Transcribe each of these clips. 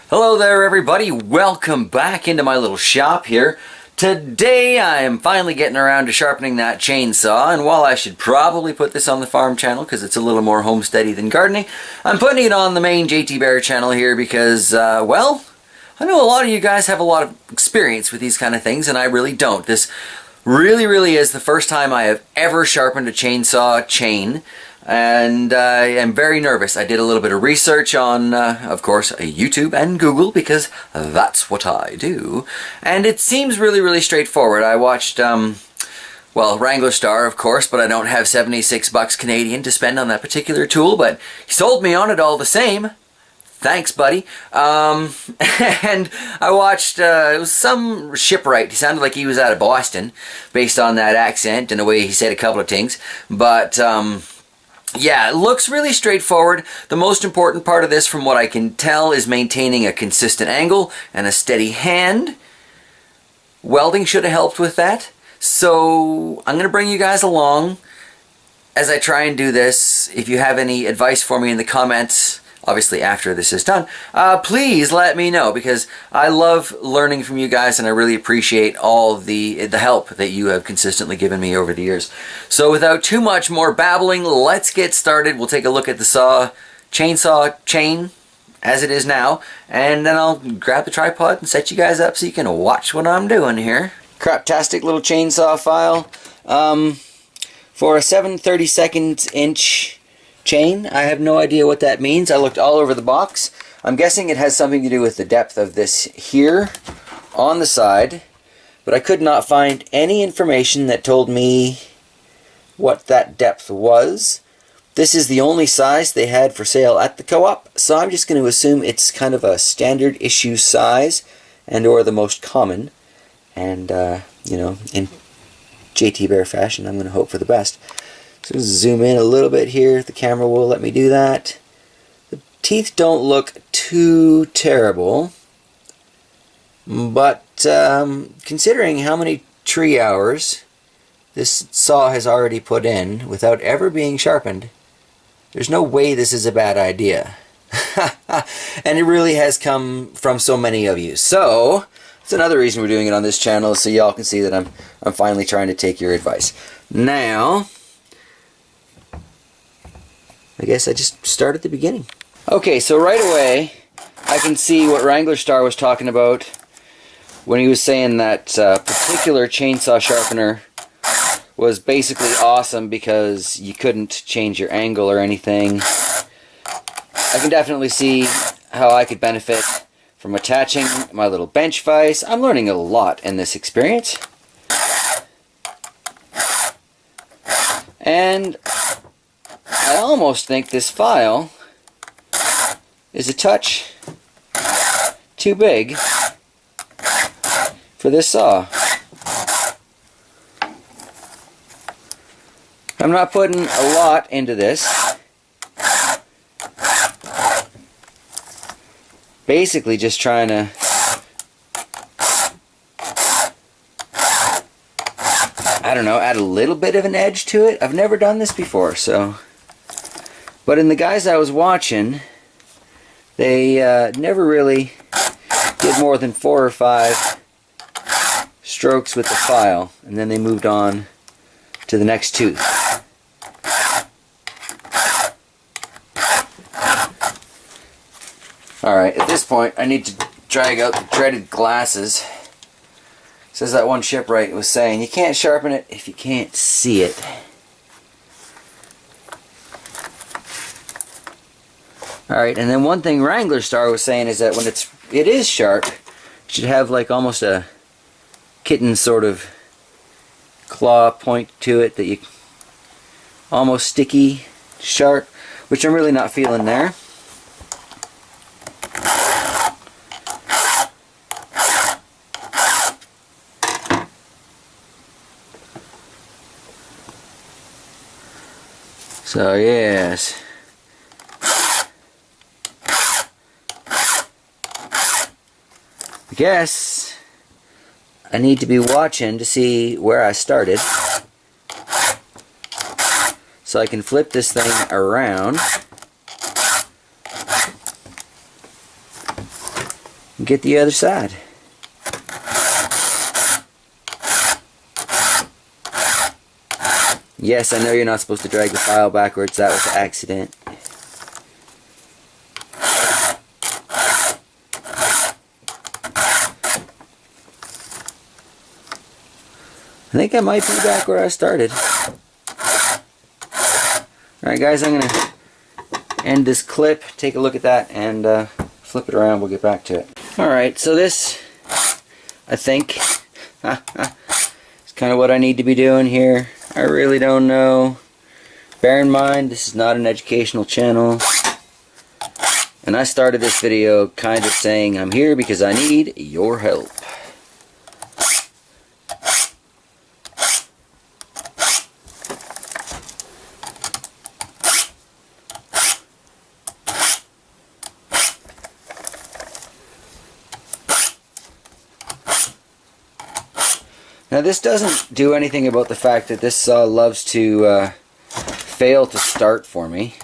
Hello there everybody, welcome back into my little shop here. Today I am finally getting around to sharpening that chainsaw, and while I should probably put this on the farm channel because it's a little more homesteady than gardening, I'm putting it on the main JT Bear channel here because, well, I know a lot of you guys have a lot of experience with these kind of things and I really don't. This really is the first time I have ever sharpened a chainsaw chain. And I am very nervous. I did a little bit of research on, of course, YouTube and Google, because that's what I do. And it seems really straightforward. I watched, well, Wrangler Star, of course, but I don't have 76 bucks Canadian to spend on that particular tool, but he sold me on it all the same. Thanks, buddy. And I watched, it was some shipwright. He sounded like he was out of Boston, based on that accent and the way he said a couple of things. But, yeah, it looks really straightforward. The most important part of this, from what I can tell, is maintaining a consistent angle and a steady hand. Welding should have helped with that. So I'm going to bring you guys along as I try and do this. If you have any advice for me in the comments, obviously after this is done, please let me know, because I love learning from you guys and I really appreciate all the help that you have consistently given me over the years. So without too much more babbling, let's get started. We'll take a look at the chainsaw chain as it is now, and then I'll grab the tripod and set you guys up so you can watch what I'm doing here. Craptastic little chainsaw file. For a 7/32 inch chain. I have no idea what that means. I looked all over the box. I'm guessing it has something to do with the depth of this here on the side, but I could not find any information that told me what that depth was. This is the only size they had for sale at the co-op, so I'm just going to assume it's kind of a standard issue size and or the most common, and you know, in JT Bear fashion, I'm going to hope for the best. So zoom in a little bit here. The camera will let me do that. The teeth don't look too terrible, but considering how many tree hours this saw has already put in without ever being sharpened, there's no way this is a bad idea. And it really has come from so many of you. So it's another reason we're doing it on this channel, so y'all can see that I'm finally trying to take your advice. Now, I guess I just start at the beginning. Okay, so right away I can see what Wrangler Star was talking about when he was saying that particular chainsaw sharpener was basically awesome because you couldn't change your angle or anything. I can definitely see how I could benefit from attaching my little bench vise. I'm learning a lot in this experience. And I almost think this file is a touch too big for this saw. I'm not putting a lot into this. Basically just trying to add a little bit of an edge to it. I've never done this before, so. But in the guys I was watching, they never really did more than 4 or 5 strokes with the file, and then they moved on to the next tooth. Alright, at this point I need to drag out the dreaded glasses. Says that one shipwright was saying, you can't sharpen it if you can't see it. Alright, and then one thing Wrangler Star was saying is that when it is sharp, it should have like almost a kitten sort of claw point to it, that you almost sticky sharp, which I'm really not feeling there. So yes. I guess I need to be watching to see where I started, so I can flip this thing around and get the other side. Yes, I know you're not supposed to drag the file backwards. That was an accident. I think I might be back where I started. Alright guys, I'm going to end this clip, take a look at that, and flip it around. We'll get back to it. Alright, so this, I think, is kind of what I need to be doing here. I really don't know. Bear in mind, this is not an educational channel. And I started this video kind of saying I'm here because I need your help. Now this doesn't do anything about the fact that this saw loves to fail to start for me,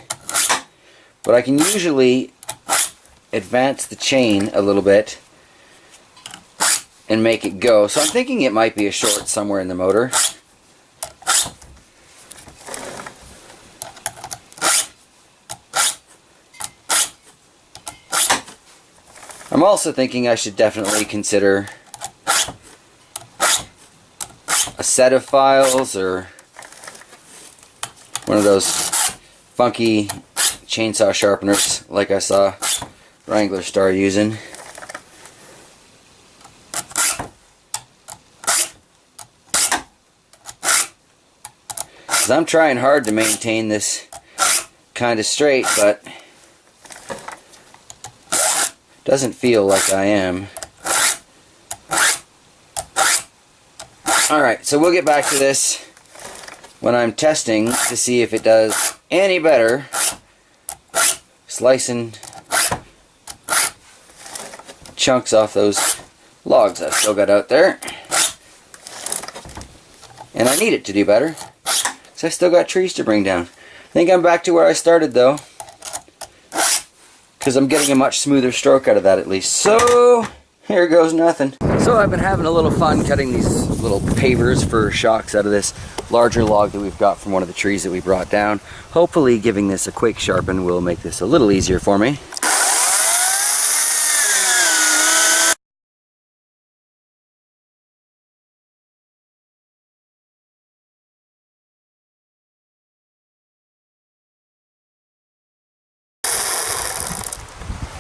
but I can usually advance the chain a little bit and make it go. So I'm thinking it might be a short somewhere in the motor. I'm also thinking I should definitely consider a set of files or one of those funky chainsaw sharpeners like I saw Wrangler Star using. Because I'm trying hard to maintain this kind of straight, but doesn't feel like I am. Alright, so we'll get back to this when I'm testing to see if it does any better slicing chunks off those logs I've still got out there. And I need it to do better because I've still got trees to bring down. I think I'm back to where I started though, because I'm getting a much smoother stroke out of that at least. So here goes nothing. So I've been having a little fun cutting these little pavers for shocks out of this larger log that we've got from one of the trees that we brought down. Hopefully giving this a quick sharpen will make this a little easier for me.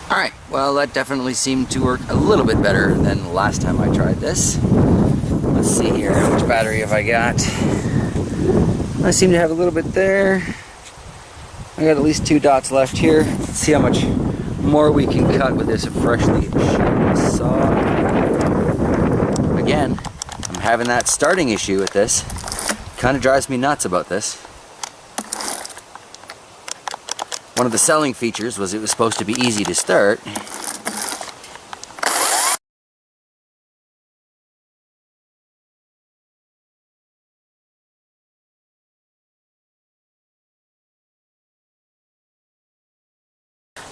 Alright, well that definitely seemed to work a little bit better than the last time I tried this. Let's see here, how much battery have I got? I seem to have a little bit there. I got at least 2 dots left here. Let's see how much more we can cut with this freshly sharpened saw. Again, I'm having that starting issue with this. Kind of drives me nuts about this. One of the selling features was it was supposed to be easy to start.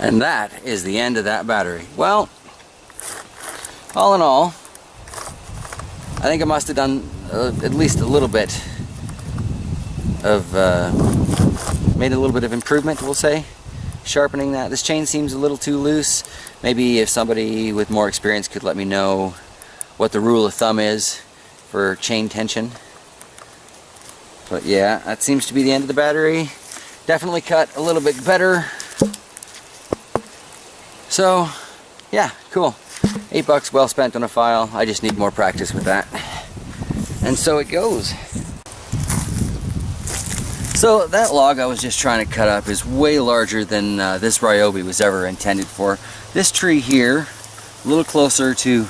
And that is the end of that battery. Well, all in all, I think I must have done at least a little bit of, made a little bit of improvement, we'll say, sharpening that. This chain seems a little too loose. Maybe if somebody with more experience could let me know what the rule of thumb is for chain tension. But yeah, that seems to be the end of the battery. Definitely cut a little bit better. So, yeah, cool. $8 well spent on a file. I just need more practice with that. And so it goes. So that log I was just trying to cut up is way larger than this Ryobi was ever intended for. This tree here, a little closer to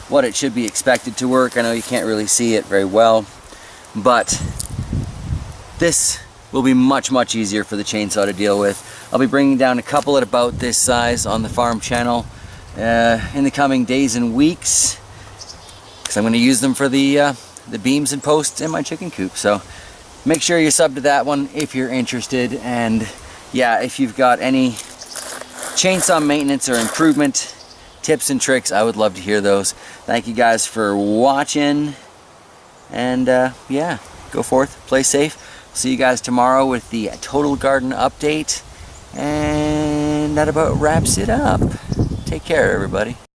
what it should be expected to work. I know you can't really see it very well, but this will be much, much easier for the chainsaw to deal with. I'll be bringing down a couple at about this size on the farm channel in the coming days and weeks, because I'm going to use them for the beams and posts in my chicken coop. So make sure you sub to that one if you're interested. And yeah, if you've got any chainsaw maintenance or improvement tips and tricks, I would love to hear those. Thank you guys for watching. And yeah, go forth, play safe. See you guys tomorrow with the total garden update. And that about wraps it up. Take care, everybody.